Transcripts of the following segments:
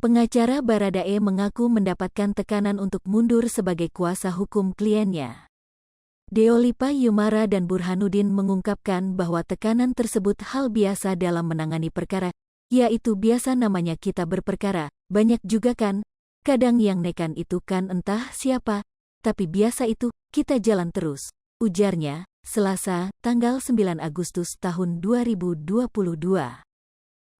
Pengacara Baradae mengaku mendapatkan tekanan untuk mundur sebagai kuasa hukum kliennya. Deolipa Yumara dan Burhanuddin mengungkapkan bahwa tekanan tersebut hal biasa dalam menangani perkara, yaitu biasa namanya kita berperkara, banyak juga kan, kadang yang nekan itu kan entah siapa, tapi biasa itu, kita jalan terus, ujarnya, Selasa, tanggal 9 Agustus tahun 2022.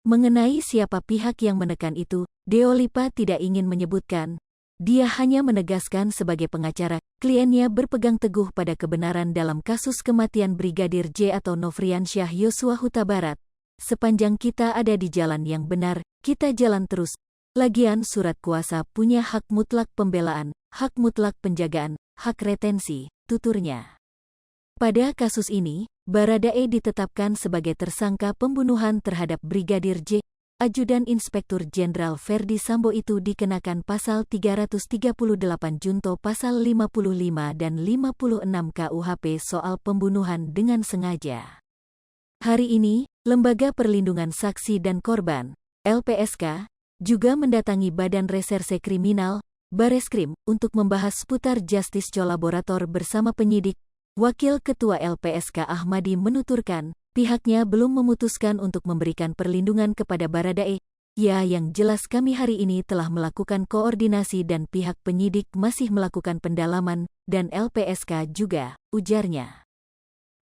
Mengenai siapa pihak yang menekan itu, Deolipa tidak ingin menyebutkan. Dia hanya menegaskan sebagai pengacara, kliennya berpegang teguh pada kebenaran dalam kasus kematian Brigadir J atau Nofriansyah Yosua Huta Barat. Sepanjang kita ada di jalan yang benar, kita jalan terus. Lagian surat kuasa punya hak mutlak pembelaan, hak mutlak penjagaan, hak retensi, tuturnya. Pada kasus ini, Baradae ditetapkan sebagai tersangka pembunuhan terhadap Brigadir J. Ajudan Inspektur Jenderal Ferdi Sambo itu dikenakan pasal 338 junto pasal 55 dan 56 KUHP soal pembunuhan dengan sengaja. Hari ini, Lembaga Perlindungan Saksi dan Korban, LPSK, juga mendatangi Badan Reserse Kriminal, Bareskrim, untuk membahas seputar justice collaborator bersama penyidik. Wakil Ketua LPSK Ahmadi menuturkan, pihaknya belum memutuskan untuk memberikan perlindungan kepada Baradae. Ya, yang jelas kami hari ini telah melakukan koordinasi dan pihak penyidik masih melakukan pendalaman, dan LPSK juga, ujarnya.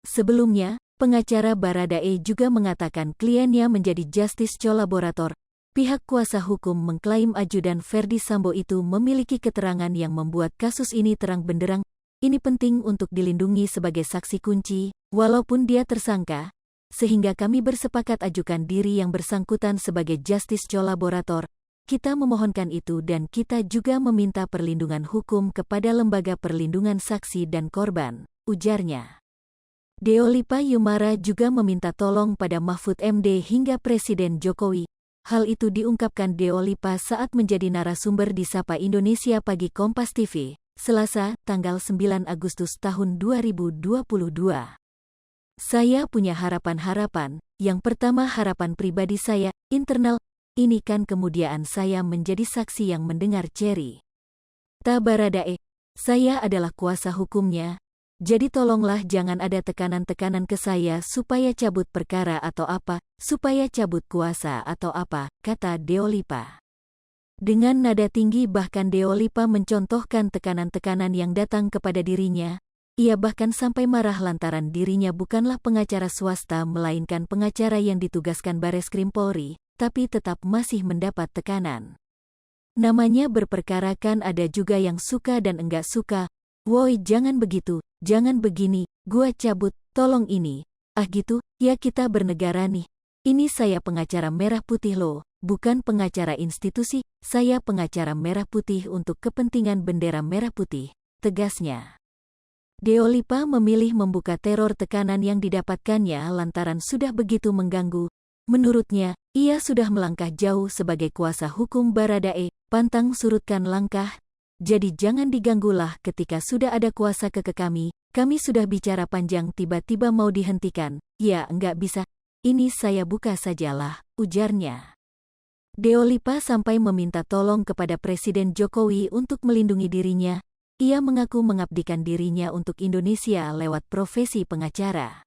Sebelumnya, pengacara Baradae juga mengatakan kliennya menjadi justice collaborator. Pihak kuasa hukum mengklaim ajudan Ferdi Sambo itu memiliki keterangan yang membuat kasus ini terang benderang. Ini penting untuk dilindungi sebagai saksi kunci, walaupun dia tersangka, sehingga kami bersepakat ajukan diri yang bersangkutan sebagai justice collaborator. Kita memohonkan itu dan kita juga meminta perlindungan hukum kepada Lembaga Perlindungan Saksi dan Korban, ujarnya. Deolipa Yumara juga meminta tolong pada Mahfud MD hingga Presiden Jokowi. Hal itu diungkapkan Deolipa saat menjadi narasumber di Sapa Indonesia Pagi Kompas TV. Selasa, tanggal 9 Agustus tahun 2022. Saya punya harapan-harapan. Yang pertama harapan pribadi saya, internal. Ini kan kemudian saya menjadi saksi yang mendengar Cherry. Baradae, saya adalah kuasa hukumnya. Jadi tolonglah jangan ada tekanan-tekanan ke saya supaya cabut perkara atau apa, supaya cabut kuasa atau apa, kata Deolipa. Dengan nada tinggi bahkan Deolipa mencontohkan tekanan-tekanan yang datang kepada dirinya. Ia bahkan sampai marah lantaran dirinya bukanlah pengacara swasta melainkan pengacara yang ditugaskan Bareskrim Polri, tapi tetap masih mendapat tekanan. Namanya berperkara kan ada juga yang suka dan enggak suka. Woi jangan begitu, jangan begini, gua cabut, tolong ini. Ah gitu, ya kita bernegara nih. Ini saya pengacara merah putih loh. Bukan pengacara institusi, saya pengacara merah putih untuk kepentingan bendera merah putih, tegasnya. Deolipa memilih membuka teror tekanan yang didapatkannya lantaran sudah begitu mengganggu. Menurutnya, ia sudah melangkah jauh sebagai kuasa hukum Baradae, pantang surutkan langkah. Jadi jangan diganggulah ketika sudah ada kuasa ke kami sudah bicara panjang tiba-tiba mau dihentikan. Ya enggak bisa, ini saya buka sajalah, ujarnya. Deolipa sampai meminta tolong kepada Presiden Jokowi untuk melindungi dirinya. Ia mengaku mengabdikan dirinya untuk Indonesia lewat profesi pengacara.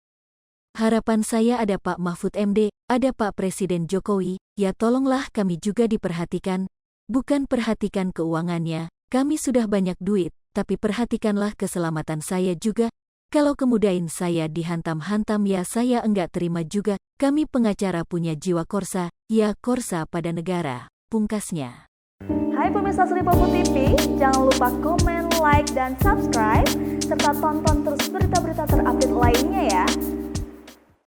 Harapan saya ada Pak Mahfud MD, ada Pak Presiden Jokowi, ya tolonglah kami juga diperhatikan. Bukan perhatikan keuangannya, kami sudah banyak duit, tapi perhatikanlah keselamatan saya juga. Kalau kemudain saya dihantam-hantam ya saya enggak terima juga. Kami pengacara punya jiwa korsa, ya korsa pada negara, pungkasnya. Hai pemirsa Sri Popo TV, jangan lupa komen, like, dan subscribe, serta tonton terus berita-berita terupdate lainnya ya.